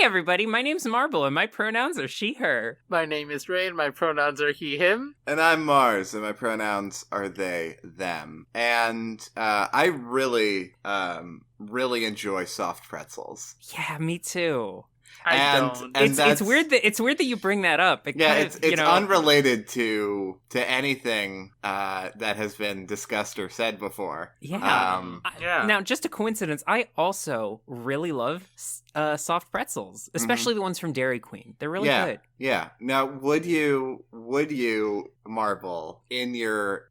everybody, my name's Marble, and my pronouns are she, her. My name is Ray, and my pronouns are he, him. And I'm Mars, and my pronouns are they, them. And I really enjoy soft pretzels. Yeah, me too. I don't. It's weird that you bring that up. It's unrelated to anything that has been discussed or said before. Yeah. Yeah. Now, just a coincidence, I also really love soft pretzels, especially the ones from Dairy Queen. They're really good. Yeah. Now, would you, Marble, in your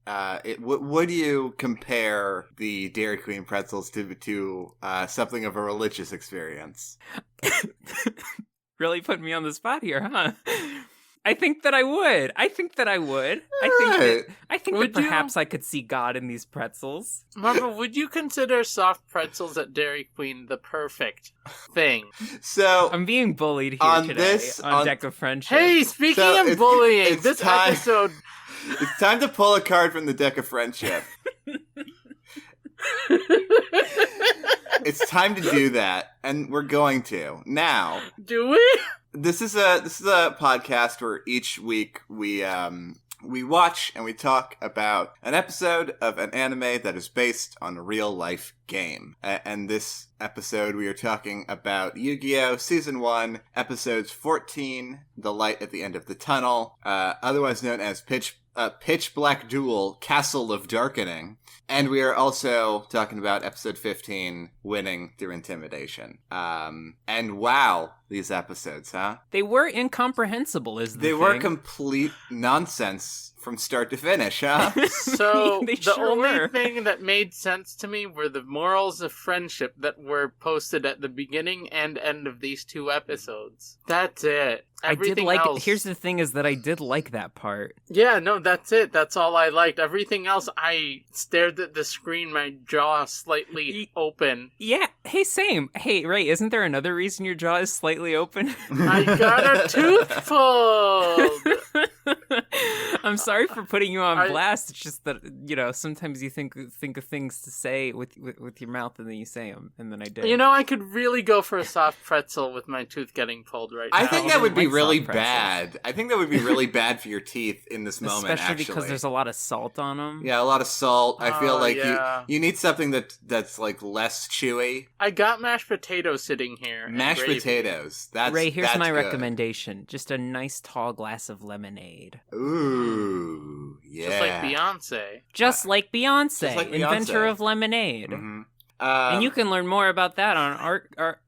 would you compare the Dairy Queen pretzels to something of a religious experience? Really putting me on the spot here, huh? I think that I would. I think that perhaps I could see God in these pretzels. Marvel, would you consider soft pretzels at Dairy Queen the perfect thing? So I'm being bullied here today on Deck of Friendship. Hey, speaking of bullying, this episode... It's time to pull a card from the Deck of Friendship. It's time to do that, and we're going to. Now. Do we? This is a podcast where each week we watch and we talk about an episode of an anime that is based on a real life game. And this episode we are talking about Yu-Gi-Oh! Season 1, episodes 14, The Light at the End of the Tunnel, otherwise known as Pitch Black Duel, Castle of Darkening. And we are also talking about episode 15, Winning Through Intimidation. And wow, these episodes, huh? They were incomprehensible, They were complete nonsense from start to finish, huh? So, the only were. thing that made sense to me were the morals of friendship that were posted at the beginning and end of these two episodes. That's it. Everything else... Here's the thing is that I did like that part. Yeah, no, that's it. That's all I liked. Everything else, I stared at the screen, my jaw slightly open. Yeah, hey, same. Hey, Ray, isn't there another reason your jaw is slightly open? I got a tooth pulled! I'm sorry for putting you on blast. It's just that, sometimes you think of things to say with your mouth and then you say them, and then I did. I could really go for a soft pretzel with my tooth getting pulled right now. I think that would be really bad. I think that would be really bad for your teeth in this moment, especially because there's a lot of salt on them. Yeah, a lot of salt. I feel like you need something that's like less chewy. I got mashed potatoes sitting here. Mashed potatoes. Ray, here's my good. recommendation. Just a nice tall glass of lemonade. Ooh, yeah. Just like Beyonce. Just like Beyonce, inventor of lemonade. Mm-hmm. And you can learn more about that on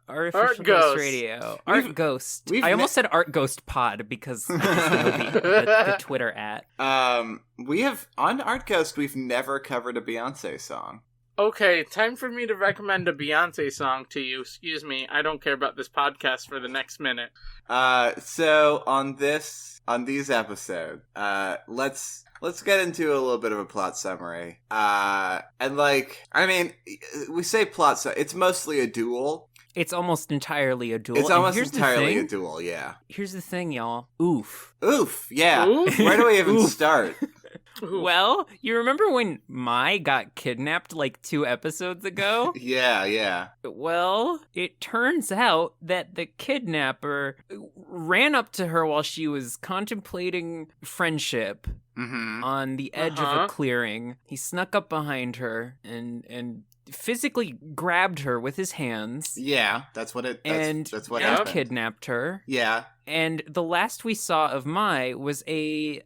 Artificial Ghost Radio. Art Ghost. I almost said Art Ghost Pod because the Twitter @ we have on Art Ghost. We've never covered a Beyonce song. Okay, time for me to recommend a Beyonce song to you. Excuse me, I don't care about this podcast for the next minute. So on these episodes, let's get into a little bit of a plot summary. We say plot summary. It's mostly a duel. It's almost entirely a duel. It's almost entirely a duel, yeah. Here's the thing, y'all. Oof, yeah. Oof? Where do we even start? Well, you remember when Mai got kidnapped like 2 episodes ago? Yeah. Well, it turns out that the kidnapper ran up to her while she was contemplating friendship on the edge of a clearing. He snuck up behind her and physically grabbed her with his hands. Yeah, that's what happened. Kidnapped her. Yeah. And the last we saw of Mai was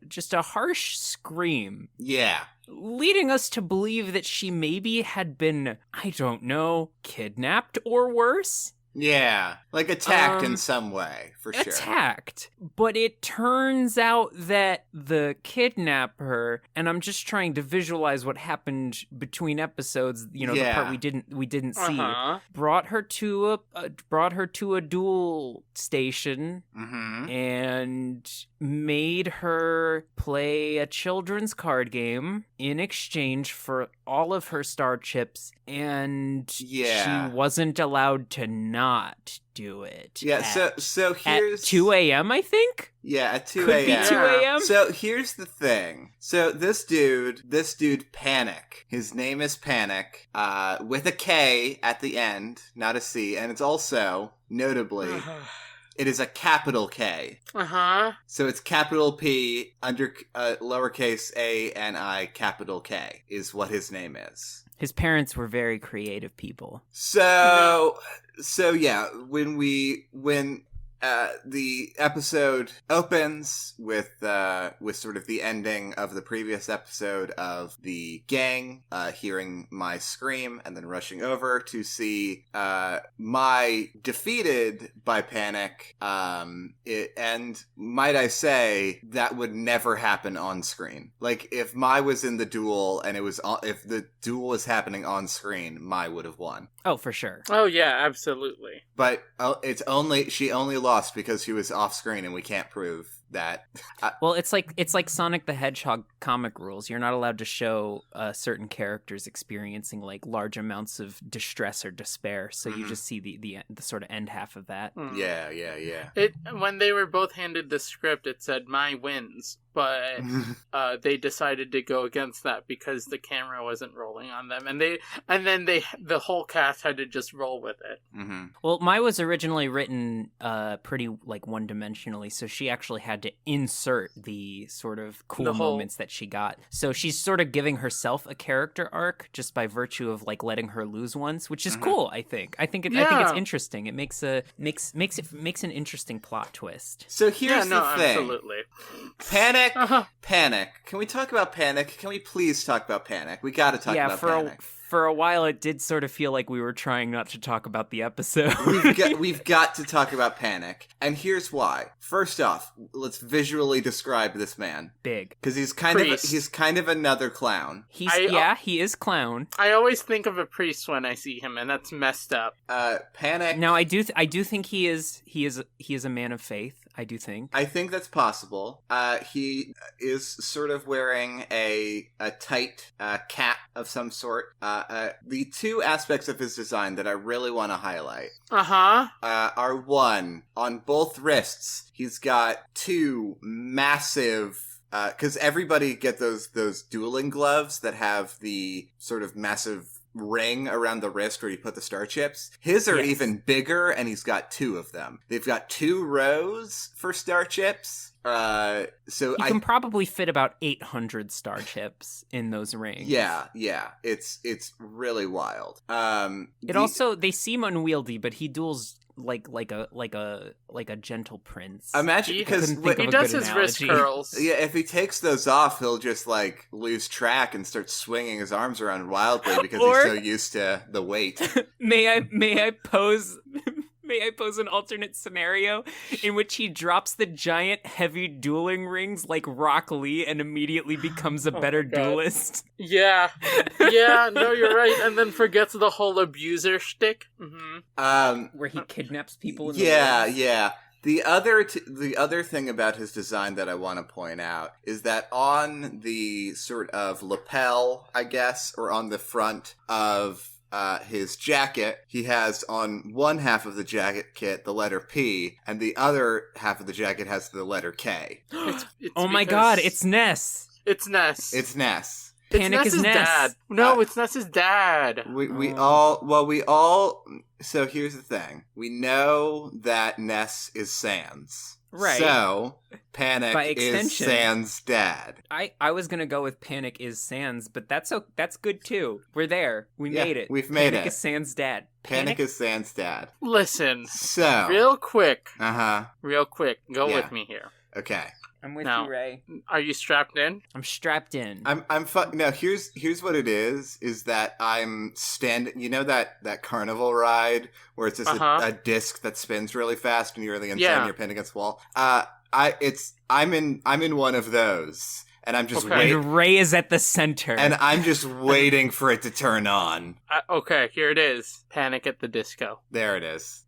just a harsh scream. Yeah. Leading us to believe that she maybe had been, I don't know, kidnapped or worse. Yeah, like attacked in some way, for sure. Attacked. But it turns out that the kidnapper, and I'm just trying to visualize what happened between episodes, the part we didn't see, brought her to a duel station and made her play a children's card game in exchange for all of her star chips, and she wasn't allowed to not do it. Yeah, so here's... At 2 a.m., I think? Yeah, at 2 a.m. Could be 2 a.m.? So here's the thing. So this dude, PaniK, his name is PaniK, with a K at the end, not a C, and it's also, notably... It is a capital K. So it's capital P under lowercase a and I capital K is what his name is. His parents were very creative people. So yeah, when the episode opens with sort of the ending of the previous episode of the gang hearing my scream and then rushing over to see Mai defeated by PaniK. And might I say that would never happen on screen. Like if Mai was in the duel and if the duel was happening on screen, Mai would have won. Oh, for sure. Oh yeah, absolutely. But she only lost because she was off screen, and we can't prove that. Well, it's like Sonic the Hedgehog comic rules. You're not allowed to show certain characters experiencing like large amounts of distress or despair. So you just see the sort of end half of that. Yeah. When they were both handed the script, it said "Mai wins," but they decided to go against that because the camera wasn't rolling on them, and the whole cast had to just roll with it. Mm-hmm. Well, Mai was originally written pretty like one-dimensionally, so she actually had to insert the sort of cool moments that she got. So she's sort of giving herself a character arc just by virtue of like letting her lose once, which is cool. I think it's interesting. It makes an interesting plot twist. So here's the thing. Absolutely. PaniK. Can we talk about PaniK? Can we please talk about PaniK? We got to talk about PaniK. For a while, it did sort of feel like we were trying not to talk about the episode. We've got to talk about PaniK, and here's why. First off, let's visually describe this man. Big, because he's kind of another clown. He is clown. I always think of a priest when I see him, and that's messed up. PaniK. Now, I do think he is a man of faith. I do think. I think that's possible. He is sort of wearing a tight cap of some sort. The two aspects of his design that I really want to highlight are one, on both wrists, he's got two massive... because everybody get those dueling gloves that have the sort of massive ring around the wrist where you put the star chips. His are even bigger, and he's got two of them. They've got 2 rows for star chips. So you can probably fit about 800 star chips in those rings. Yeah. It's really wild. They seem unwieldy, but he duels like a gentle prince. Imagine, because he does his wrist curls. Yeah, if he takes those off, he'll just like lose track and start swinging his arms around wildly because he's so used to the weight. May I pose an alternate scenario in which he drops the giant heavy dueling rings like Rock Lee and immediately becomes a better duelist? Yeah, no, you're right. And then forgets the whole abuser shtick. Where he kidnaps people in the The other thing about his design that I want to point out is that on the sort of lapel, I guess, or on the front of his jacket, he has on one half of the jacket kit the letter P, and the other half of the jacket has the letter K. Oh my god, it's Ness. It's Ness. It's Ness. PaniK is Ness. Dad. No, it's Ness's dad. So here's the thing. We know that Ness is Sans. Right. So, PaniK is Sans' dad. I was going to go with PaniK is Sans, but that's good too. We're there. We made it. We've made it. PaniK is Sans' dad. PaniK is Sans' dad. Listen. So. Real quick. Real quick. Go with me here. Okay. I'm with you, Ray. Are you strapped in? I'm strapped in. Now, here's what it is that I'm standing... You know that carnival ride where it's just a disc that spins really fast and you're on the inside and you're pinned against the wall? I'm in one of those. And I'm just waiting. And Ray is at the center. And I'm just waiting for it to turn on. Okay, here it is. PaniK at the Disco. There it is.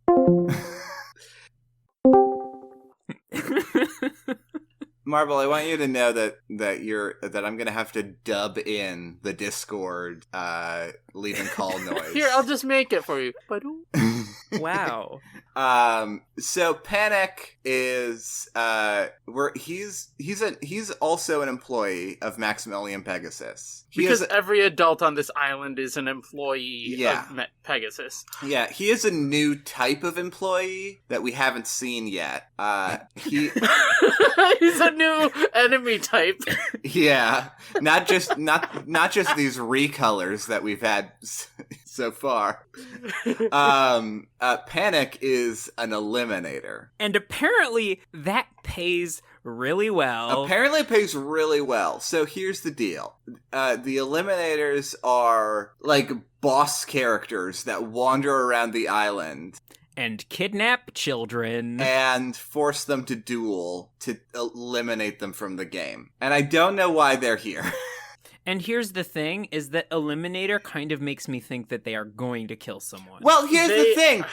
Marble, I want you to know that I'm gonna have to dub in the Discord leaving call noise. Here, I'll just make it for you. Wow. So PaniK is he's also an employee of Maximilian Pegasus. Because every adult on this island is an employee of Pegasus. Yeah, he is a new type of employee that we haven't seen yet. He's a new enemy type. Yeah, not just these recolors that we've had so far. PaniK is an eliminator, and apparently that pays really well. Apparently it pays really well. So here's the deal. The eliminators are like boss characters that wander around the island and kidnap children and force them to duel to eliminate them from the game. And I don't know why they're here. And here's the thing, is that Eliminator kind of makes me think that they are going to kill someone. Well, here's the thing.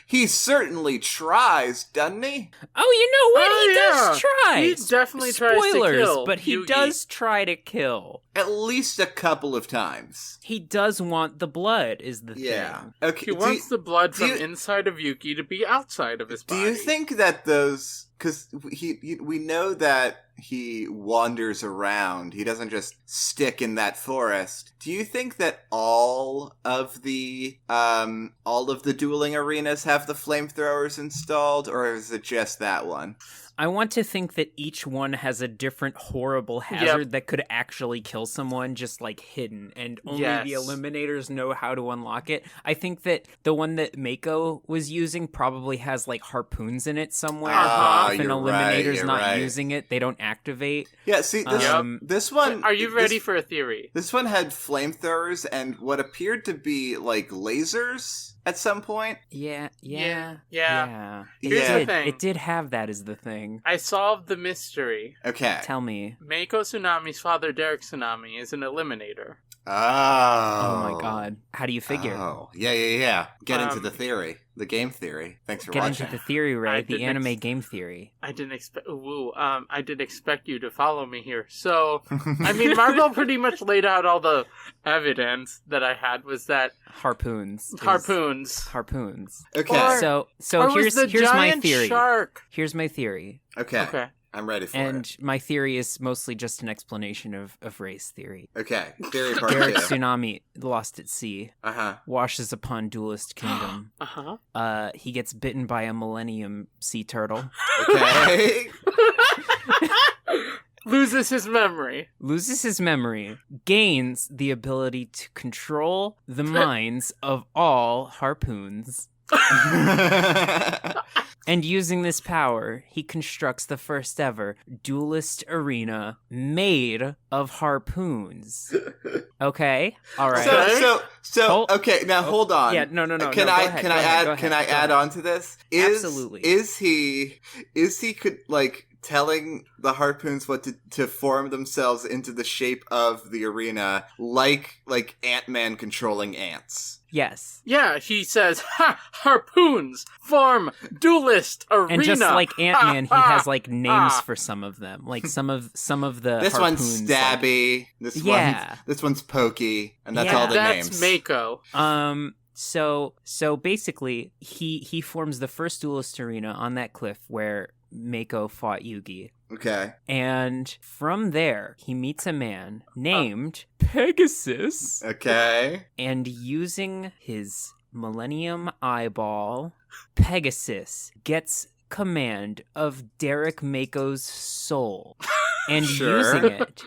He certainly tries, doesn't he? Oh, you know what? He does try. He definitely tries to kill but he Yugi. does try to kill. At least a couple of times. He does want the blood, is the thing. Okay. He wants the blood from inside of Yugi to be outside of his body. Do you think that those... Because we know that he wanders around. He doesn't just stick in that forest. Do you think that all of the dueling arenas have the flamethrowers installed, or is it just that one? I want to think that each one has a different horrible hazard that could actually kill someone, just like hidden, and only the eliminators know how to unlock it. I think that the one that Mako was using probably has like harpoons in it somewhere. If an eliminator's not using it, they don't activate. Yeah, see, this one... Are you ready for a theory? This one had flamethrowers and what appeared to be like lasers at some point. Yeah. Here's the thing. It did have that as the thing. I solved the mystery. Okay. Tell me. Mako Tsunami's father, Derek Tsunami, is an eliminator. Oh my god. How do you figure? Oh, yeah. Get into the theory. The game theory. Thanks for watching. Get into the theory, Ray. The anime game theory. I didn't expect... I didn't expect you to follow me here. So, I mean, Marvel pretty much laid out all the evidence that I had was that... Harpoons. Okay. So here's my theory. Shark. Here's my theory. Okay. I'm ready for it. And my theory is mostly just an explanation of race theory. Okay. Theory part 2. Derek Tsunami, lost at sea, Uh-huh. washes upon Duelist Kingdom. He gets bitten by a Millennium Sea Turtle. Okay. Loses his memory. Gains the ability to control the minds of all harpoons. And using this power, he constructs the first ever duelist arena made of harpoons. Okay? All right. So okay, now hold on. Yeah, no. Can I add on to this? Absolutely. Is he telling the harpoons what to form themselves into the shape of the arena, like Ant-Man controlling ants? Yes. Yeah, he says, harpoons, form, duelist, arena. And just like Ant-Man, he has like names for some of them. Like some of the This harpoons, one's Stabby, this one's Pokey, and that's all the names. That's Mako. So basically, he forms the first duelist arena on that cliff where Mako fought Yugi. Okay. And from there, he meets a man named Pegasus. Okay. And using his Millennium Eyeball, Pegasus gets command of Derek Mako's soul. And using it,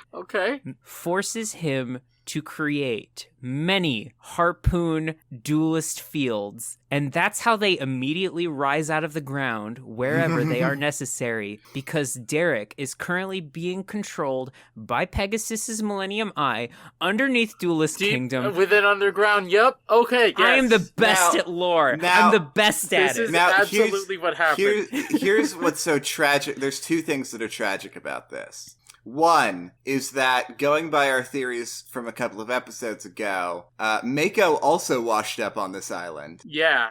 forces him to create many harpoon duelist fields. And that's how they immediately rise out of the ground wherever they are necessary, because Derek is currently being controlled by Pegasus's Millennium Eye underneath Duelist Kingdom. Within underground, yep. Okay, yes. I am the best at lore. I'm the best at this it. Is absolutely what happened. Here's what's so tragic. There's two things that are tragic about this. One is that, going by our theories from a couple of episodes ago, Mako also washed up on this island. Yeah.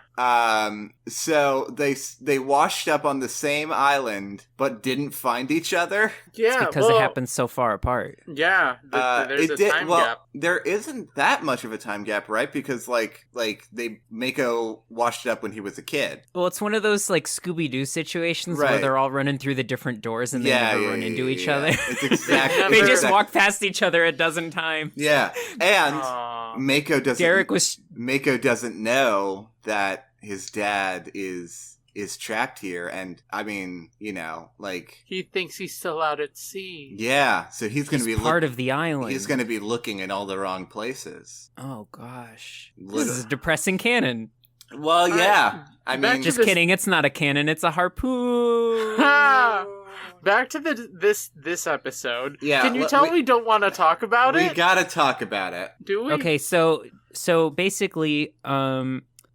So they washed up on the same island, but didn't find each other. Yeah, it's because it happened so far apart. Yeah, there's a time gap. There isn't that much of a time gap, right? Because like Mako washed up when he was a kid. Well, it's one of those like Scooby-Doo situations where they're all running through the different doors and they never run into each other. It's exactly. They just walk past each other a dozen times. Yeah, and Mako doesn't know that his dad is trapped here, and I mean, like he thinks he's still out at sea. Yeah, so he's going to be part of the island. He's going to be looking in all the wrong places. Oh gosh, this is a depressing canon. Well, yeah. I mean, just kidding. It's not a cannon. It's a harpoon. Back to this episode. Yeah, can you tell we don't want to talk about it? We gotta talk about it. Do we? Okay, so basically,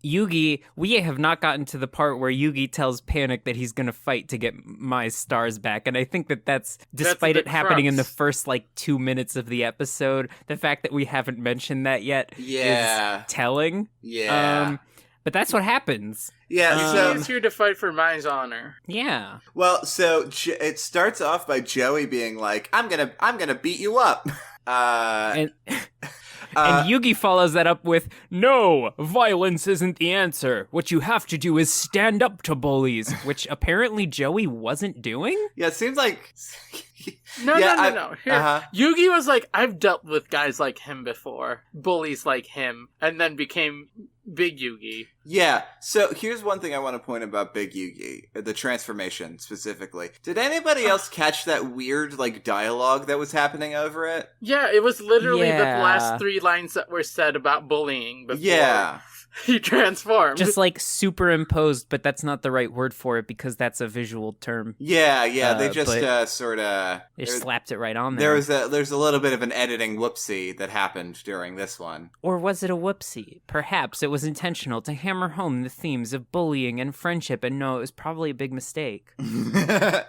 Yugi, we have not gotten to the part where Yugi tells PaniK that he's going to fight to get my stars back. And I think that's despite it happening in the first, 2 minutes of the episode, the fact that we haven't mentioned that yet is telling. Yeah. But that's what happens. Yeah, so he's here to fight for Mai's honor. Yeah. Well, so it starts off by Joey being like, I'm gonna beat you up. And Yugi follows that up with, no, violence isn't the answer. What you have to do is stand up to bullies, which apparently Joey wasn't doing? Yeah, it seems like... No. Here, Yugi was like, I've dealt with guys like him before, bullies like him, and then became Big Yugi. Yeah, so here's one thing I want to point about Big Yugi, the transformation specifically. Did anybody else catch that weird, dialogue that was happening over it? Yeah, it was literally the last 3 lines that were said about bullying before. Yeah. He transformed. Just superimposed, but that's not the right word for it because that's a visual term. Yeah, they just sort of... They slapped it right on there. There's a little bit of an editing whoopsie that happened during this one. Or was it a whoopsie? Perhaps it was intentional to hammer home the themes of bullying and friendship, and no, it was probably a big mistake. And then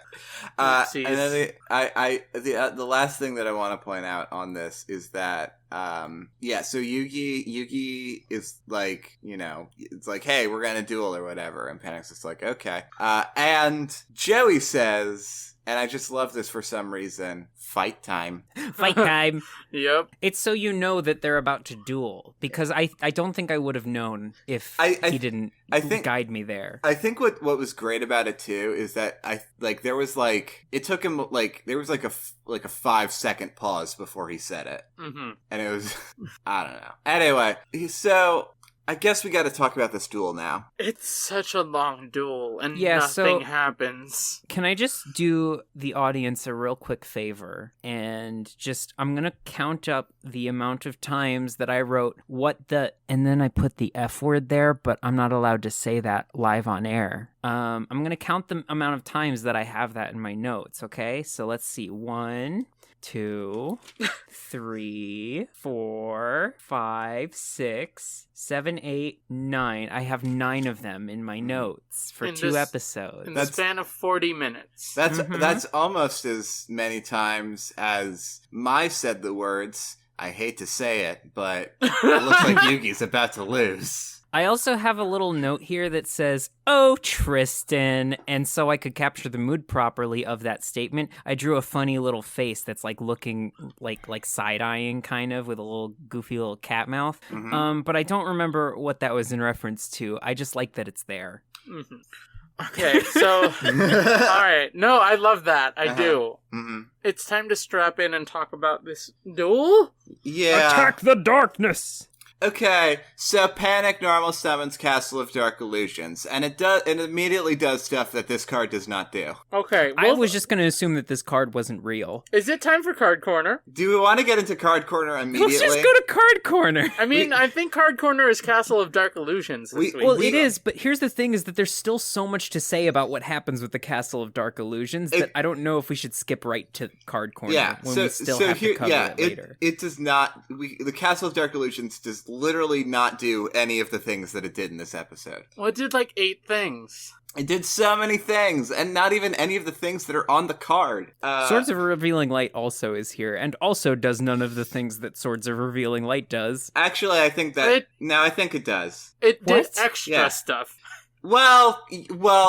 the last thing that I want to point out on this is that so Yugi is like, it's like, hey, we're gonna duel or whatever, and PaniK's just like, okay. And Joey says, and I just love this for some reason, fight time. Fight time. Yep. It's so you know that they're about to duel, because I don't think I would have known if he didn't guide me there. I think what was great about it too is that there was it took him there was a 5-second pause before he said it. Mm-hmm. And it was I don't know. Anyway, so I guess we got to talk about this duel now. It's such a long duel, and nothing happens. Can I just do the audience a real quick favor? And I'm going to count up the amount of times that I wrote and then I put the F word there, but I'm not allowed to say that live on air. I'm going to count the amount of times that I have that in my notes, okay? So let's see. 1, 2, 3, 4, 5, 6, 7, 8, 9. I have 9 of them in my notes for 2 episodes. In the span of 40 minutes. That's almost as many times as Mai said the words, I hate to say it, but it looks like Yugi's about to lose. I also have a little note here that says, oh, Tristan. And so I could capture the mood properly of that statement, I drew a funny little face that's looking like side-eyeing kind of with a little goofy little cat mouth. Mm-hmm. But I don't remember what that was in reference to. I just like that it's there. Mm-hmm. Okay, so, all right. No, I love that. I do. Mm-hmm. It's time to strap in and talk about this duel. Yeah. Attack the darkness! Okay, so PaniK normal summons Castle of Dark Illusions, and it immediately does stuff that this card does not do. Okay, I was just going to assume that this card wasn't real. Is it time for Card Corner? Do we want to get into Card Corner immediately? Let's just go to Card Corner. I mean, I think Card Corner is Castle of Dark Illusions this week. Well, it is, but here's the thing is that there's still so much to say about what happens with the Castle of Dark Illusions that I don't know if we should skip right to Card Corner when we still have to cover it later. It does not... the Castle of Dark Illusions does literally not do any of the things that it did in this episode. Well, it did 8 things. It did so many things, and not even any of the things that are on the card. Swords of Revealing Light also is here, and also does none of the things that Swords of Revealing Light does. Actually, I think that... I think it does. It did extra stuff. Well,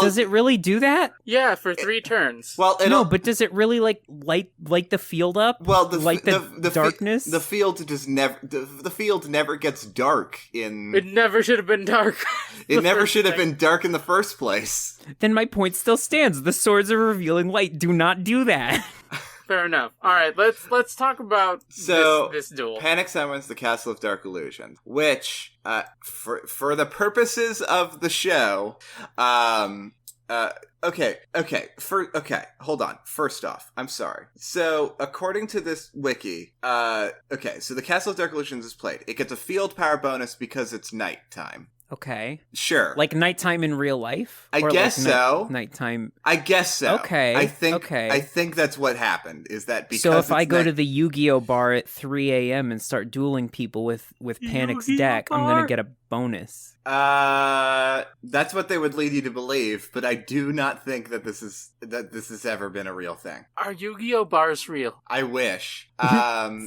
does it really do that? Yeah, for 3 turns. Well, no, but does it really like light the field up? Well, the darkness. The field just never. The field never gets dark in. It never should have been dark. It never should have been dark in the first place. Then my point still stands. The swords of revealing light do not do that. Fair enough. All right, let's talk about this duel. PaniK summons the Castle of Dark Illusions, which, for the purposes of the show, Okay, hold on. First off, I'm sorry. So, according to this wiki, so the Castle of Dark Illusions is played. It gets a field power bonus because it's nighttime. Okay. Sure. Like nighttime in real life? I guess so. Nighttime. I guess so. Okay. I think that's what happened, is that because so if I go to the Yu-Gi-Oh bar at 3 a.m. and start dueling people with PaniK's deck, I'm going to get a bonus. That's what they would lead you to believe, but I do not think that this has ever been a real thing. Are Yu-Gi-Oh bars real? I wish.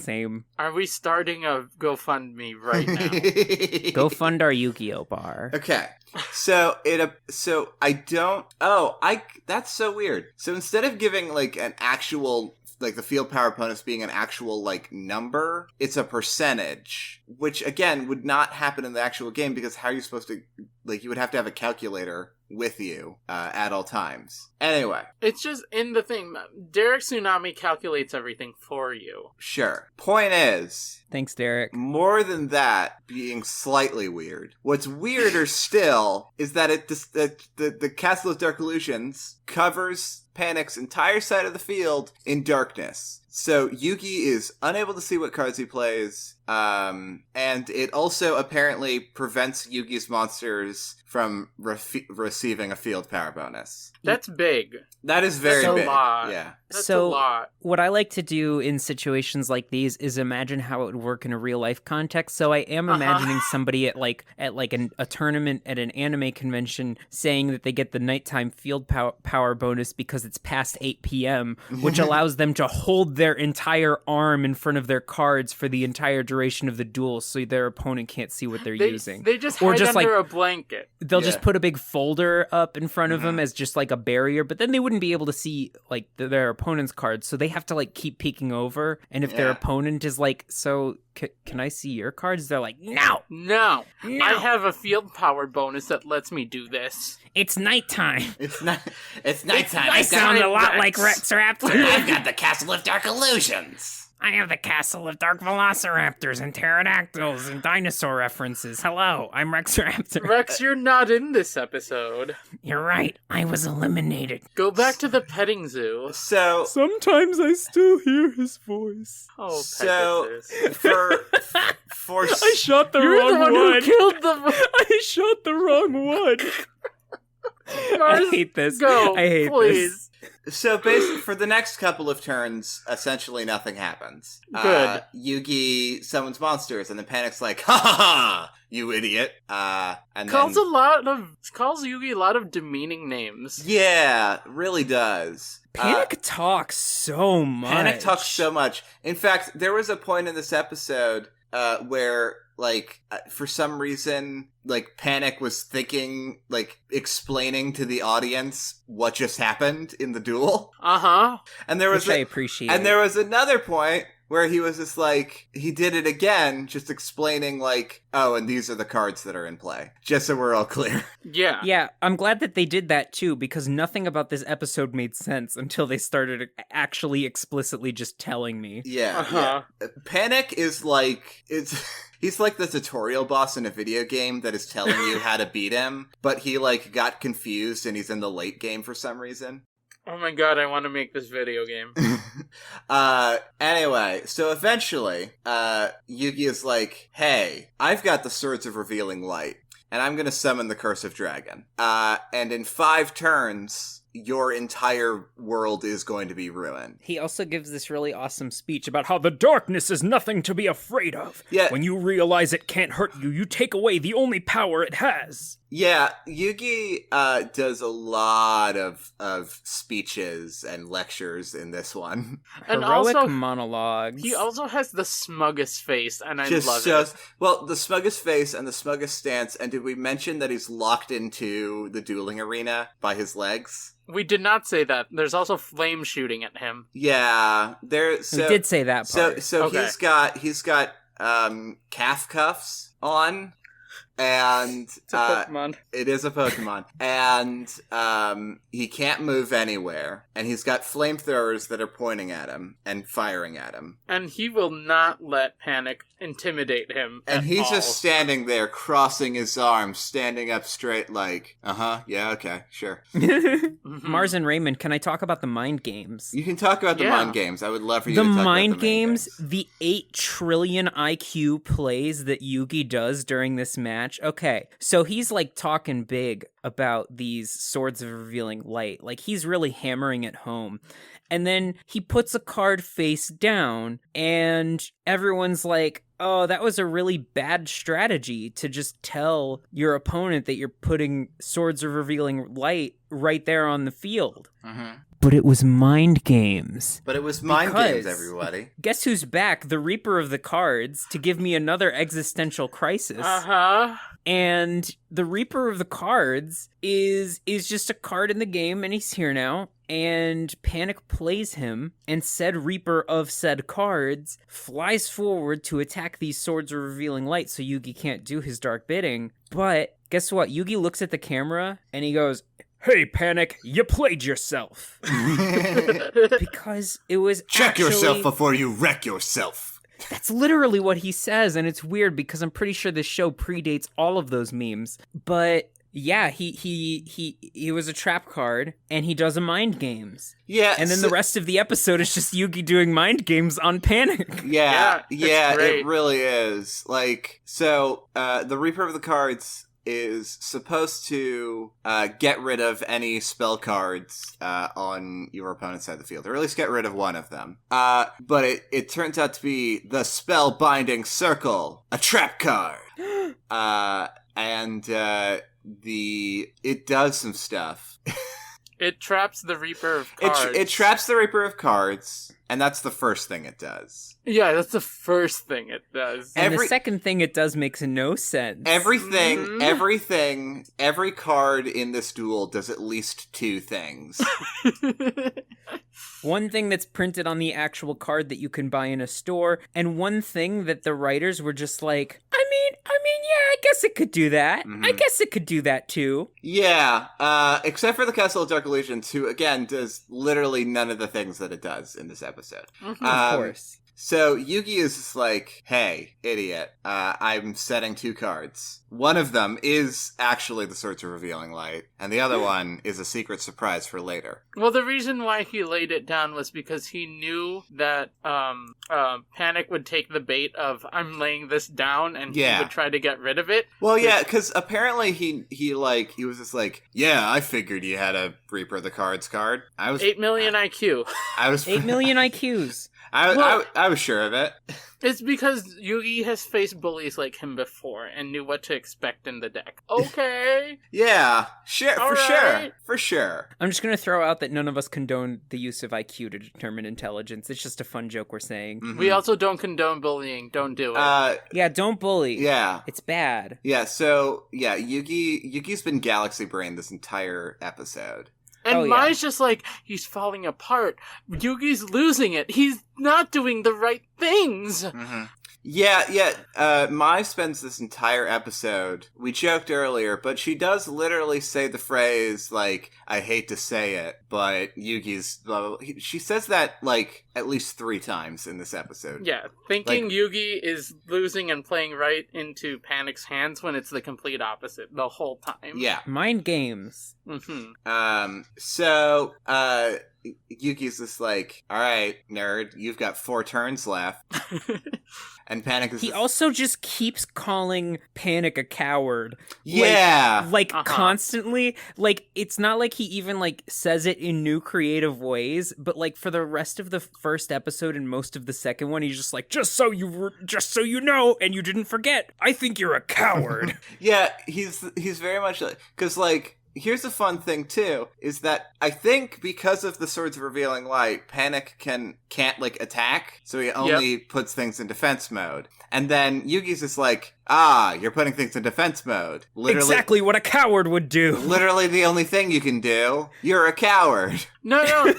Same. Are we starting a GoFundMe right now? Go fund our Yu-Gi-Oh bar. Okay. That's so weird. So instead of giving like an actual, like the field power bonus being an actual like number, it's a percentage, which again would not happen in the actual game, because how are you supposed to, like, you would have to have a calculator with you at all times. Anyway. It's just in the thing. Derek Tsunami calculates everything for you. Sure. Point is... Thanks, Derek. More than that being slightly weird, what's weirder still is that the Castle of Dark Illusions covers PaniK's entire side of the field in darkness. So Yugi is unable to see what cards he plays, and it also apparently prevents Yugi's monsters from receiving a field power bonus. That's big. That is very big. That's a lot. Yeah. That's a lot. What I like to do in situations like these is imagine how it would work in a real life context. So I am imagining somebody at a tournament at an anime convention saying that they get the nighttime field power bonus because it's past 8 p.m., which allows them to hold their entire arm in front of their cards for the entire duration of the duel, so their opponent can't see what they're using. They just hide under a blanket. They'll just put a big folder up in front of them as just like a barrier, but then they wouldn't be able to see like their opponent's cards, so they have to like keep peeking over. And if their opponent is like, so can I see your cards? They're like, no. I have a field power bonus that lets me do this. It's nighttime. It's nighttime. I sound a lot like Rex Raptor. I've got the Castle of Dark Illusions. I have the Castle of Dark Velociraptors and Pterodactyls and dinosaur references. Hello, I'm Rex Raptor. Rex, you're not in this episode. You're right. I was eliminated. Go back to the petting zoo. So sometimes I still hear his voice. Oh, so for I shot the You're wrong the one one. who killed the. I shot the wrong one. I hate this. Go, I hate please. this. So basically, for the next couple of turns, essentially nothing happens. Good. Yugi summons monsters, and then PaniK's like, "Ha ha ha, you idiot!" And calls Yugi a lot of demeaning names. Yeah, really does. PaniK talks so much. PaniK talks so much. In fact, there was a point in this episode where, like, for some reason, like, PaniK was thinking, like, explaining to the audience what just happened in the duel. Uh-huh. And there was I appreciate. And there was another point where he was just like, he did it again, just explaining like, oh, and these are the cards that are in play. Just so we're all clear. Yeah. Yeah, I'm glad that they did that too, because nothing about this episode made sense until they started actually explicitly just telling me. Yeah. Uh-huh. Yeah. PaniK is like, he's like the tutorial boss in a video game that is telling you how to beat him, but he like got confused and he's in the late game for some reason. Oh my god, I want to make this video game. Anyway, so eventually, Yugi is like, hey, I've got the Swords of Revealing Light, and I'm gonna summon the Curse of Dragon. And in 5 turns, your entire world is going to be ruined. He also gives this really awesome speech about how the darkness is nothing to be afraid of. Yeah. When you realize it can't hurt you, you take away the only power it has. Yeah, Yugi does a lot of speeches and lectures in this one. And Heroic also, monologues. he also has the smuggest face, and I Just love shows, it. well, the smuggest face and the smuggest stance, and did we mention that he's locked into the dueling arena by his legs? We did not say that. There's also flame shooting at him. Yeah, we did say that part. So Okay. he's got calf cuffs on. And It's a Pokemon. it is a Pokemon, and he can't move anywhere, and he's got flamethrowers that are pointing at him and firing at him, And he will not let PaniK intimidate him. and at he's all. just standing there, crossing his arms, standing up straight, like, yeah, okay, sure. Mars and Raymond, can I talk about the mind games? You can talk about the Yeah. mind games. I would love for you The to talk mind about the games, games. the 8 trillion IQ plays that Yugi does during this match. Okay, so he's like talking big about these swords of revealing light. Like he's really hammering it home. And then he puts a card face down, and everyone's like, oh, that was a really bad strategy to just tell your opponent that you're putting swords of revealing light right there on the field. Mm-hmm. But it was mind games. But it was mind games, Because- everybody. Guess who's back? The Reaper of the Cards, to give me another existential crisis. Uh-huh. And the Reaper of the Cards is just a card in the game, and he's here now. And PaniK plays him, and said Reaper of said cards flies forward to attack these swords of revealing light so Yugi can't do his dark bidding. But guess what? Yugi looks at the camera, and he goes, "Hey, PaniK, you played yourself." Because it was Check yourself actually- before you wreck yourself. That's literally what he says, and it's weird because I'm pretty sure this show predates all of those memes. But yeah, he was a trap card, and he does a mind games. Yeah, And then the rest of the episode is just Yugi doing mind games on PaniK. Yeah, it's great. it really is. Like, so, the Reaper of the Cards is supposed to get rid of any spell cards on your opponent's side of the field, or at least get rid of one of them. But it turns out to be the Spellbinding Circle, a trap card. And it does some stuff. It traps the Reaper of Cards. It traps the Reaper of Cards, and that's the first thing it does. Yeah, that's the first thing it does. And the Every- second thing it does makes no sense. Every card in this duel does at least 2 things. One thing that's printed on the actual card that you can buy in a store, and one thing that the writers were just like, I mean, yeah, I guess it could do that. Mhm. I guess it could do that too. Yeah, except for the Castle of Dark Illusions, who, again, does literally none of the things that it does in this episode. Mhm. Of course. So Yugi is just like, hey, idiot, I'm setting 2 cards. One of them is actually the Swords of Revealing Light, and the other one is a secret surprise for later. Well, the reason why he laid it down was because he knew that PaniK would take the bait of, I'm laying this down, and Yeah. he would try to get rid of it. Well, yeah, because apparently he was just like, yeah, I figured you had a Reaper of the Cards card. I was 8 million IQ. I was 8 million IQs. I was sure of it. It's because Yugi has faced bullies like him before and knew what to expect in the deck. Okay. Yeah, sure, All for right. sure, for sure. I'm just going to throw out that none of us condone the use of IQ to determine intelligence. It's just a fun joke we're saying. Mhm. We also don't condone bullying. Don't do it. Yeah, don't bully. Yeah. It's bad. Yeah, so, yeah, Yugi's been galaxy brained this entire episode. And Oh, yeah. Mai's just like, he's falling apart. Yugi's losing it. He's not doing the right things. Mm-hmm. Yeah, Mai spends this entire episode, we joked earlier, but she does literally say the phrase, like, I hate to say it, but Yugi's, she says that, like, at least 3 times in this episode. Yeah, thinking Yugi is losing and playing right into PaniK's hands when it's the complete opposite the whole time. Yeah. Mind games. Mm-hmm. Yugi's just like, all right, nerd, you've got 4 turns left. And PaniK is... He also just keeps calling PaniK a coward. Yeah! Constantly. Like, it's not like he even, like, says it in new creative ways, but, like, for the rest of the first episode and most of the second one, he's just like, just so you know, and you didn't forget, I think you're a coward. Yeah, he's very much like... Because, like... Here's the fun thing, too, is that I think because of the Swords of Revealing Light, PaniK can't like, attack, so he only puts things in defense mode. And then Yugi's just like, you're putting things in defense mode. Literally, exactly what a coward would do. Literally the only thing you can do. You're a coward. No,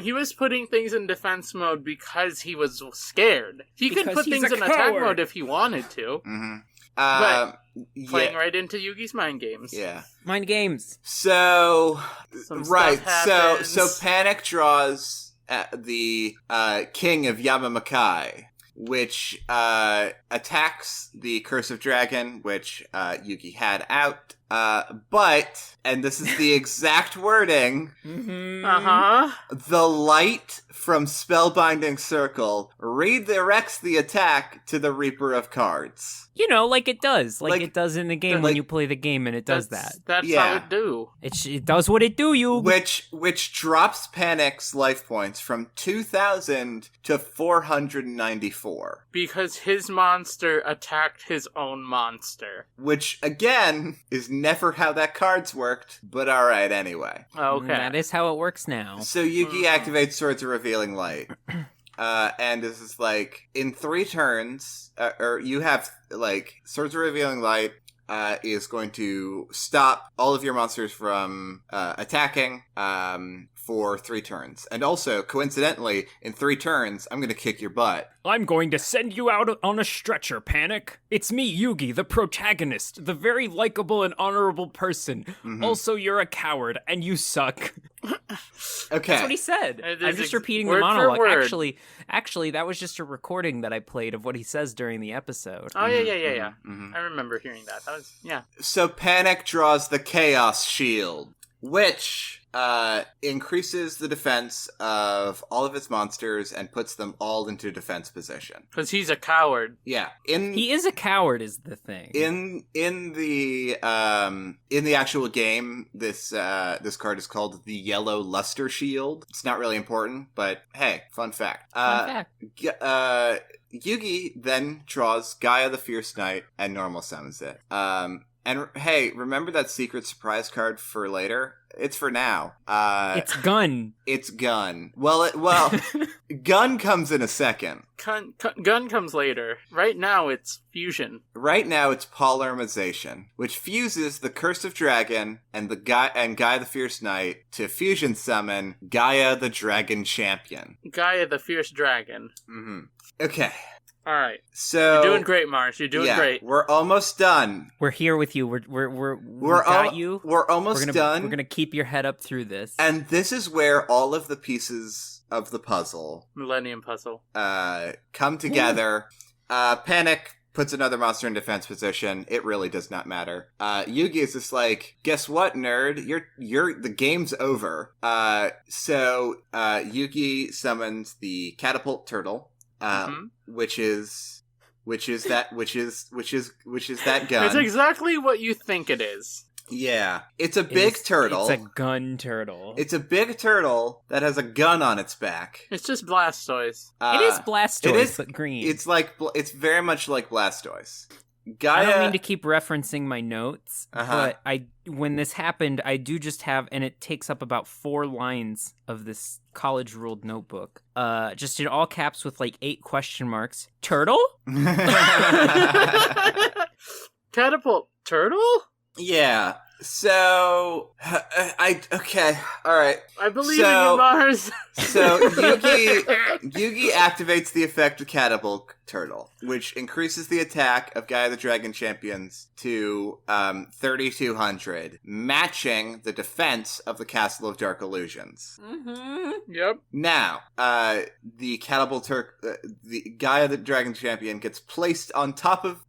he was putting things in defense mode because he was scared. He could put things in attack mode if he wanted to. Mm-hmm. But playing right into Yugi's mind games. Yeah. Mind games. So, right. Happens. So PaniK draws the King of Yamamakai, which attacks the Cursive Dragon, which Yugi had out. But, and this is the exact wording, the light from Spellbinding Circle redirects the attack to the Reaper of Cards. You know, like it does. Like it does in the game when you play the game, and it does that. That's how it do. It does what it do, you. Which drops PaniK's life points from 2,000 to 494. Because his monster attacked his own monster. Which, again, is never how that card's worked, but alright anyway. Okay. That is how it works now. So Yugi activates Swords of Revealing Light. And this is like, in 3 turns, or you have, like, Swords of Revealing Light is going to stop all of your monsters from attacking for 3 turns. And also, coincidentally, in 3 turns, I'm going to kick your butt. I'm going to send you out on a stretcher, PaniK. It's me, Yugi, the protagonist, the very likable and honorable person. Mm-hmm. Also, you're a coward, and you suck. Okay. That's what he said. I'm just repeating the monologue. Actually, that was just a recording that I played of what he says during the episode. Oh, yeah. Mm-hmm. I remember hearing that. That was, yeah. So PaniK draws the Chaos Shield, which increases the defense of all of its monsters and puts them all into defense position. Because he's a coward. Yeah, he is a coward, is the thing. In the actual game, this card is called the Yellow Luster Shield. It's not really important, but hey, fun fact. Yugi then draws Gaia the Fierce Knight and normal summons it. And hey, remember that secret surprise card for later? It's for now. It's Gun. It's Gun. Well, Gun comes in a second. Gun comes later. Right now, it's Fusion. Right now, it's Polymerization, which fuses the Cursive Dragon and Gaia the Fierce Knight to fusion summon Gaia the Dragon Champion. Gaia the Fierce Dragon. Mm-hmm. Okay. All right. So you're doing great, Mars. You're doing great. We're almost done. We're here with you. We got you. We're almost done. We're gonna keep your head up through this. And this is where all of the pieces of the puzzle, Millennium Puzzle, come together. PaniK puts another monster in defense position. It really does not matter. Yugi is just like, guess what, nerd? The game's over. So Yugi summons the Catapult Turtle. Which is that gun. It's exactly what you think it is. Yeah. It's a big turtle. It's a gun turtle. It's a big turtle that has a gun on its back. It's just Blastoise. It is Blastoise, but green. It's very much like Blastoise. I don't mean to keep referencing my notes, but when this happened, I do just have, and it takes up about 4 lines of this college-ruled notebook, just in all caps with like 8 question marks. Turtle? Catapult Turtle? Yeah. So, okay, all right. I believe in you, Mars. So Yugi activates the effect of Catapult Turtle, which increases the attack of Gaia the Dragon Champions to 3,200, matching the defense of the Castle of Dark Illusions. Mm-hmm. Yep. Now, the the Gaia the Dragon Champion gets placed on top of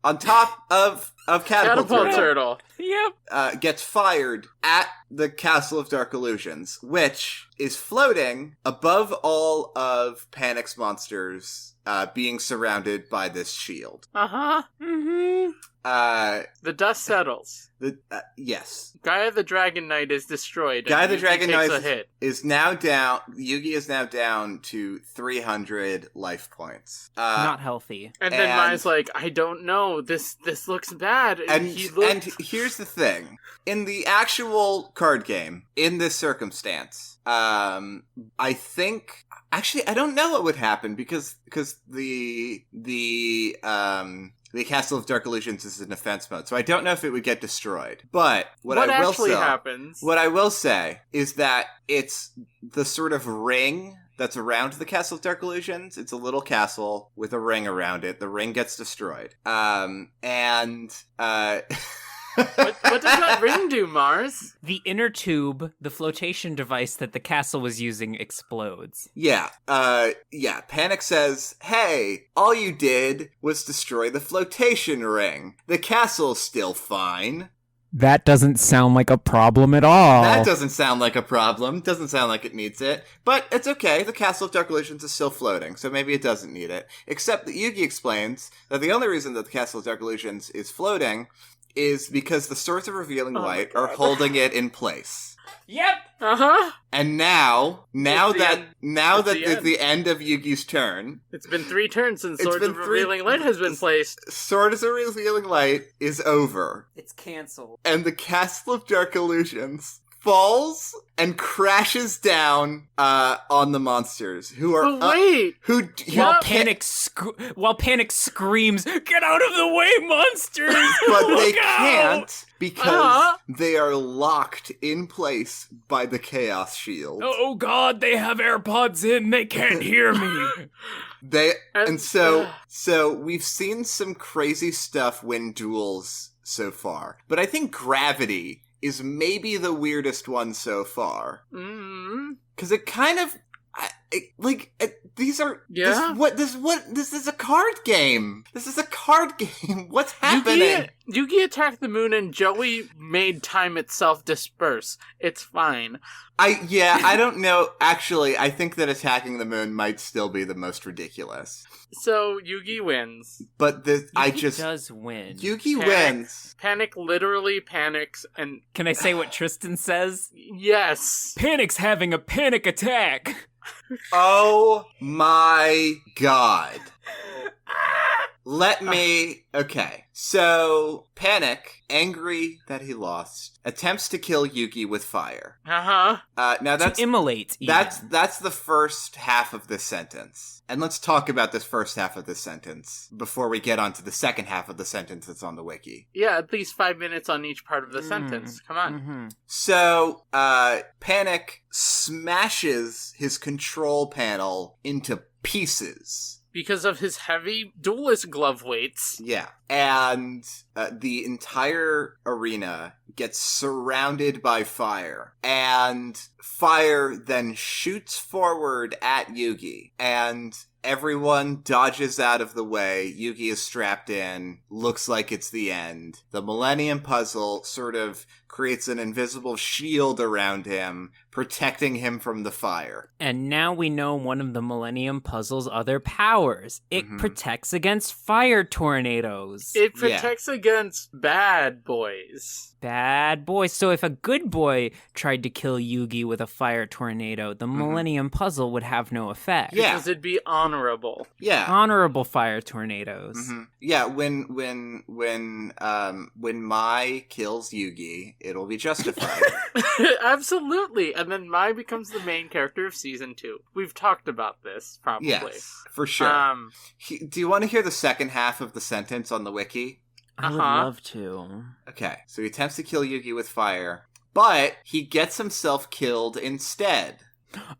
Catapult Turtle. Yep. Gets fired at the Castle of Dark Illusions, which is floating above all of PaniK's monsters, being surrounded by this shield. Mm-hmm. The dust settles. Yes. Gaia the Dragon Knight is destroyed. Gaia the Dragon Knight is now down. Yugi is now down to 300 life points. Not healthy. And then Mai's like, I don't know. This looks bad. And here's the thing. In the actual card game, in this circumstance, I think... Actually, I don't know what would happen because the Castle of Dark Illusions is in defense mode, so I don't know if it would get destroyed. But what I will say is that it's the sort of ring that's around the Castle of Dark Illusions. It's a little castle with a ring around it. The ring gets destroyed. What does that ring do, Mars? The inner tube, the flotation device that the castle was using, explodes. Yeah. PaniK says, hey, all you did was destroy the flotation ring. The castle's still fine. That doesn't sound like a problem at all. That doesn't sound like a problem. Doesn't sound like it needs it. But it's okay. The Castle of Dark Illusions is still floating, so maybe it doesn't need it. Except that Yugi explains that the only reason that the Castle of Dark Illusions is floating is because the Swords of Revealing Light are holding it in place. Yep. And now that the end of Yugi's turn. It's been 3 turns since Swords of Revealing Light has been placed. Swords of Revealing Light is over. It's canceled. And the Castle of Dark Illusions falls and crashes down on the monsters who are while PaniK screams, "Get out of the way, monsters!" But they can't because they are locked in place by the Chaos Shield. Oh God, they have AirPods in. They can't hear me. So we've seen some crazy stuff win duels so far, but I think Gravity is maybe the weirdest one so far. Because it kind of... these are... Yeah? This is a card game. This is a card game. What's happening? Yugi attacked the moon and Joey made time itself disperse. It's fine. I don't know. Actually, I think that attacking the moon might still be the most ridiculous. So, Yugi wins. But Yugi does win. Yugi wins. PaniK literally panics and... Can I say what Tristan says? Yes. PaniK's having a panic attack. Oh my God. Okay. So, PaniK, angry that he lost, attempts to kill Yugi with fire. Now that's... To immolate, even. That's the first half of this sentence. And let's talk about this first half of this sentence before we get onto the second half of the sentence that's on the wiki. Yeah, at least 5 minutes on each part of the sentence. Come on. Mm-hmm. So, PaniK smashes his control panel into pieces. Because of his heavy duelist glove weights. Yeah. And the entire arena gets surrounded by fire. And fire then shoots forward at Yugi. And everyone dodges out of the way. Yugi is strapped in. Looks like it's the end. The Millennium Puzzle sort of creates an invisible shield around him, protecting him from the fire. And now we know one of the Millennium Puzzle's other powers. It protects against fire tornadoes. It protects against bad boys. Bad boys. So if a good boy tried to kill Yugi with a fire tornado, the Millennium Puzzle would have no effect. Yeah. Because it'd be honorable. Yeah. Honorable fire tornadoes. Mm-hmm. Yeah, when Mai kills Yugi, it'll be justified. Absolutely. And then Mai becomes the main character of season 2. We've talked about this, probably. Yes, for sure. Do you want to hear the second half of the sentence on the wiki? I would love to. Okay, so he attempts to kill Yugi with fire, but he gets himself killed instead.